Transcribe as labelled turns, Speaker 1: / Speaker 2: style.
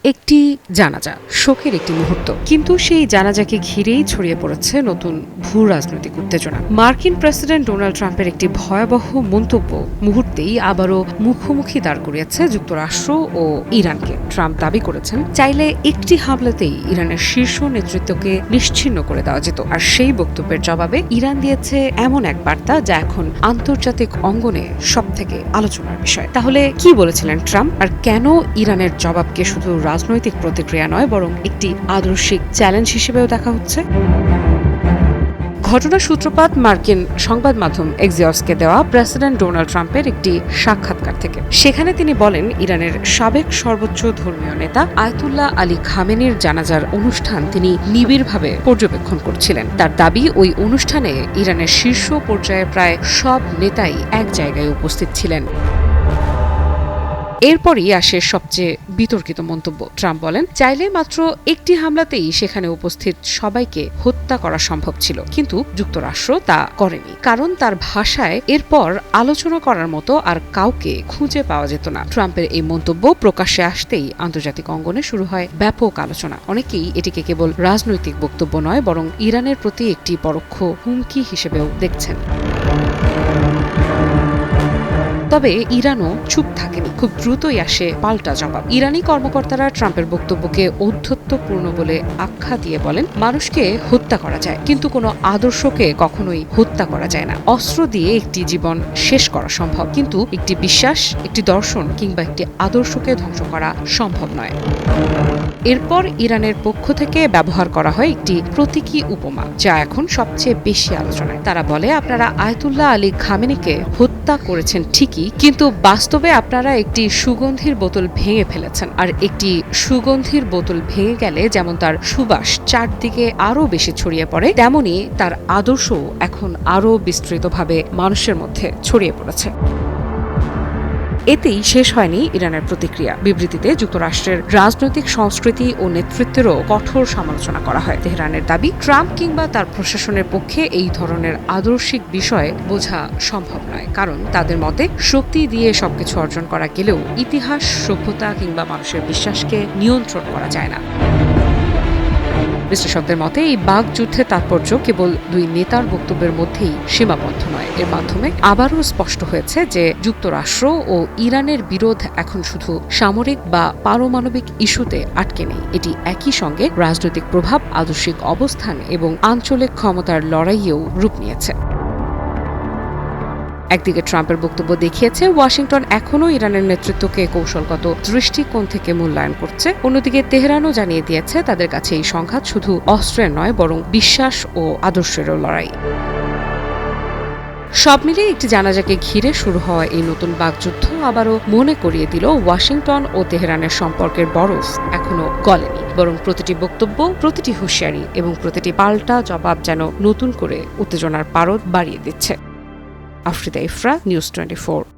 Speaker 1: একটি জানাজা, শোকের একটি মুহূর্ত, কিন্তু সেই জানাজাকে ঘিরেই ছড়িয়ে পড়েছে নতুন ভূ রাজনৈতিক উত্তেজনা। মার্কিন প্রেসিডেন্ট ডোনাল্ড ট্রাম্পের একটি ভয়াবহ মন্তব্য মুহূর্তেই আবারও মুখোমুখি দাঁড় করিয়েছে যুক্তরাষ্ট্র ও ইরানকে। ট্রাম্প দাবি করেছেন, চাইলে একটি হামলাতেই ইরানের শীর্ষ নেতৃত্বকে নিশ্চিহ্ন করে দেওয়া যেত। আর সেই বক্তব্যের জবাবে ইরান দিয়েছে এমন এক বার্তা যা এখন আন্তর্জাতিক অঙ্গনে সবথেকে আলোচনার বিষয়। তাহলে কি বলেছিলেন ট্রাম্প, আর কেন ইরানের জবাবকে শুধু রাজনৈতিক প্রতিক্রিয়া নয় বরং একটি আদর্শিক চ্যালেঞ্জ হিসেবেও দেখা হচ্ছে? ঘটনার সূত্রপাত মার্কিন সংবাদ মাধ্যম এক্সিওসকে দেওয়া প্রেসিডেন্ট ডোনাল্ড ট্রাম্পের একটি সাক্ষাৎকার থেকে। সেখানে তিনি বলেন, ইরানের সাবেক সর্বোচ্চ ধর্মীয় নেতা আয়াতুল্লাহ আলী খামেনির জানাজার অনুষ্ঠান তিনি নিবিড়ভাবে পর্যবেক্ষণ করছিলেন। তার দাবি, ওই অনুষ্ঠানে ইরানের শীর্ষ পর্যায়ে প্রায় সব নেতাই এক জায়গায় উপস্থিত ছিলেন। এরপরই আসে সবচেয়ে বিতর্কিত মন্তব্য। ট্রাম্প বলেন, চাইলে মাত্র একটি হামলাতেই সেখানে উপস্থিত সবাইকে হত্যা করা সম্ভব ছিল, কিন্তু যুক্তরাষ্ট্র তা করেনি, কারণ তার ভাষায় এরপর আলোচনা করার মতো আর কাউকে খুঁজে পাওয়া যেত না। ট্রাম্পের এই মন্তব্য প্রকাশ্যে আসতেই আন্তর্জাতিক অঙ্গনে শুরু হয় ব্যাপক আলোচনা। অনেকেই এটিকে কেবল রাজনৈতিক বক্তব্য নয় বরং ইরানের প্রতি একটি পরোক্ষ হুমকি হিসেবেও দেখছেন। তবে ইরানও চুপ থাকেনি। খুব দ্রুতই আসে পাল্টা জবাব। ইরানি কর্মকর্তারা ট্রাম্পের বক্তব্যকে ঔদ্ধত্যপূর্ণ বলে আখ্যা দিয়ে বলেন, মানুষকে হত্যা করা যায়, কিন্তু কোনো আদর্শকে কখনোই হত্যা করা যায় না। অস্ত্র দিয়ে একটি জীবন শেষ করা সম্ভব, কিন্তু একটি বিশ্বাস, একটি দর্শন কিংবা একটি আদর্শকে ধ্বংস করা সম্ভব নয়। এরপর ইরানের পক্ষ থেকে ব্যবহার করা হয় একটি প্রতীকী উপমা, যা এখন সবচেয়ে বেশি আলোচনায়। তারা বলে, আপনারা আয়াতুল্লাহ আলী খামেনিকে হত্যা করেছেন ঠিকই, কিন্তু বাস্তবে আপনারা একটি সুগন্ধির বোতল ভেঙে ফেলেছেন। আর একটি সুগন্ধির বোতল ভেঙে গেলে যেমন তার সুবাস চারদিকে আরো বেশি ছড়িয়ে পড়ে, তেমনি তার আদর্শ এখন আরো বিস্তৃতভাবে মানুষের মধ্যে ছড়িয়ে পড়েছে। এতেই শেষ হয়নি ইরানের প্রতিক্রিয়া। বিবৃতিতে যুক্তরাষ্ট্রের রাজনৈতিক সংস্কৃতি ও নেতৃত্বেরও কঠোর সমালোচনা করা হয়। তেহরানের দাবি, ট্রাম্প কিংবা তার প্রশাসনের পক্ষে এই ধরনের আদর্শিক বিষয় বোঝা সম্ভব নয়, কারণ তাদের মতে শক্তি দিয়ে সবকিছু অর্জন করা গেলেও ইতিহাস, সভ্যতা কিংবা মানুষের বিশ্বাসকে নিয়ন্ত্রণ করা যায় না। বিশ্লেষকদের মতে এই বাকযুদ্ধের তাৎপর্য কেবল দুই নেতার বক্তব্যের মধ্যেই সীমাবদ্ধ নয়। এর মাধ্যমে আবারও স্পষ্ট হয়েছে যে যুক্তরাষ্ট্র ও ইরানের বিরোধ এখন শুধু সামরিক বা পারমাণবিক ইস্যুতে আটকে নেই। এটি একই সঙ্গে রাজনৈতিক প্রভাব, আদর্শিক অবস্থান এবং আঞ্চলিক ক্ষমতার লড়াইয়েও রূপ নিয়েছে। একদিকে ট্রাম্পের বক্তব্য দেখিয়েছে ওয়াশিংটন এখনও ইরানের নেতৃত্বকে কৌশলগত দৃষ্টিকোণ থেকে মূল্যায়ন করছে। অন্যদিকে তেহরানও জানিয়ে দিয়েছে তাদের কাছে এই সংঘাত শুধু অস্ত্রের নয় বরং বিশ্বাস ও আদর্শেরও লড়াই। সব মিলিয়ে একটি জানাজাকে ঘিরে শুরু হওয়া এই নতুন বাকযুদ্ধ আবারও মনে করিয়ে দিল, ওয়াশিংটন ও তেহরানের সম্পর্কের বরফ এখনো গলেনি, বরং প্রতিটি বক্তব্য, প্রতিটি হুঁশিয়ারি এবং প্রতিটি পাল্টা জবাব যেন নতুন করে উত্তেজনার পারদ বাড়িয়ে দিচ্ছে। আফ্রিদা ইফরা, নিউজ 24।